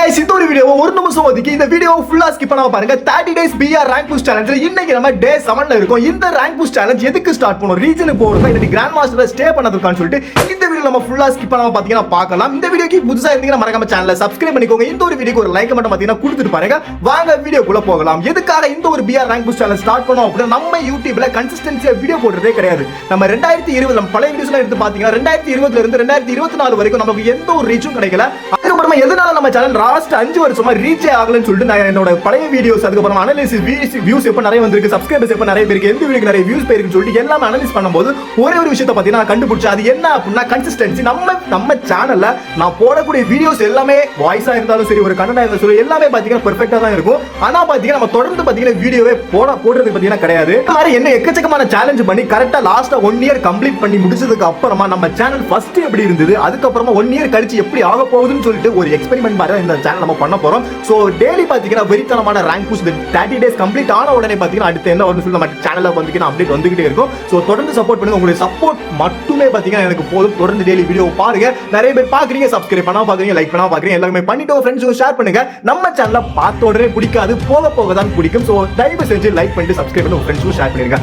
guys, இந்த ஒரு video ஒரு நிமிஷம் ஒதுக்கி இந்த வீடியோ ஃபுல்லா ஸ்கிப் பண்ணாம பாருங்க. 30 days BR rank boost challenge இன்னைக்கு நம்ம டே 7ல இருக்கோம். இந்த rank boost challenge எதுக்கு ஸ்டார்ட் பண்ணோம்? ரீஜனுக்கு போறோம். இன்னைக்கு கிராண்ட் மாஸ்டர்ல ஸ்டே பண்ணதுக்கான்னு சொல்லிட்டு இந்த வீடியோ நம்ம ஃபுல்லா ஸ்கிப் பண்ணாம பாத்தீங்கன்னா பார்க்கலாம். இந்த வீடியோக்கு புதுசா இருந்தீங்கன்னா மறக்காம சேனலை சப்ஸ்கிரைப் பண்ணிக்கோங்க. இந்த ஒரு வீடியோக்கு ஒரு லைக் மட்டும் பாத்தீங்கன்னா கொடுத்துட்டு பாருங்க. வாங்க வீடியோக்குள்ள போகலாம். எதுக்காக இந்த ஒரு BR rank boost challenge start பண்ணோம் அப்படின்னா நம்ம யூடியூப்ல கன்சிஸ்டன்சியா வீடியோ போடுறதே கிடையாது. நம்ம 2020 நம்ம பழைய வீடியோஸ்லாம் எடுத்து பாத்தீங்கன்னா 2020ல இருந்து 2024 வரைக்கும் நமக்கு எந்த ஒரு ரீச்சும் கிடைக்கல. அதுக்கப்புறமா எதனால நம்ம சேனல் லாஸ்ட் 5 வருஷமா ரீச்சே ஆகலன்னு சொல்லிட்டு நான் என்னோட பழைய வீடியோஸ் அதுக்கப்புறம் அனலைசிஸ் வியூஸ் எப்ப நிறைய வந்திருக்கு, சப்ஸ்கிரைபர்ஸ் எப்ப நிறைய பேருக்கு, எந்த வீடியோக்கு நிறைய வியூஸ் போயிருக்குன்னு சொல்லிட்டு எல்லாமே அனலைஸ் பண்ணும்போது ஒரே ஒரு விஷயத்தை பத்தி நான் கண்டுபிடிச்சேன். அது என்ன அப்படின்னா கன்சிஸ்டன்சி. நம்ம சேனல்ல நான் போடக்கூடிய வீடியோஸ் எல்லாமே வாய்ஸா இருந்தாலும் சரி, ஒரு கண்டென்ட்டா இருந்தாலும் சரி, எல்லாமே பாத்தீங்கன்னா பெர்ஃபெக்ட்டா தான் இருக்கும். ஆனா பாத்தீங்கன்னா நம்ம தொடர்ந்து பாத்தீங்கன்னா வீடியோவே போடுறதுக்கு பாத்தீங்கன்னா கிடையாது. இந்த மாதிரி என்ன எக்கச்சக்கமான சேலஞ்ச் பண்ணி கரெக்டா லாஸ்டா 1 இயர் கம்ப்ளீட் பண்ணி முடிச்சதுக்கு அப்புறமா நம்ம சேனல் ஃபர்ஸ்ட் எப்படி இருந்தது, அதுக்கப்புறமா 1 இயர் கழிச்சு எப்படி ஆக போகுதுன்னு சொல்லிட்டு ஒரு எக்ஸ்பெரிமெண்ட் மாதிரி இந்த சேனல் நம்ம பண்ண போறோம். சோ டெய்லி பாத்தீங்கன்னா வெறித்தனமான ரேங்க் புஷ் 30 டேஸ் கம்ப்ளீட் ஆன உடனே பாத்தீங்கன்னா அடுத்து என்ன வரும்னு சொல்லி நம்ம சேனல்ல பாத்தீங்கன்னா அப்டேட் வந்துகிட்டே இருக்கும். சோ தொடர்ந்து சப்போர்ட் பண்ணுங்க. உங்களுடைய சப்போர்ட் மட்டுமே பாத்தீங்கன்னா எனக்கு போதும். தொடர்ந்து டெய்லி வீடியோ பாருங்க. நிறைய பேர் பாக்குறீங்க, சப்ஸ்கிரைப் பண்ணா பாக்குறீங்க, லைக் பண்ணா பாக்குறீங்க, எல்லாமே பண்ணிட்டு உங்க ஃப்ரெண்ட்ஸ்க்கு ஷேர் பண்ணுங்க. நம்ம சேனலை பார்த்த உடனே பிடிக்காது, போக போக தான் பிடிக்கும். சோ தயவு செஞ்சு லைக் பண்ணிட்டு சப்ஸ்கிரைப் பண்ணி உங்க ஃப்ரெண்ட்ஸ்க்கு ஷேர் பண்ணிருங்க.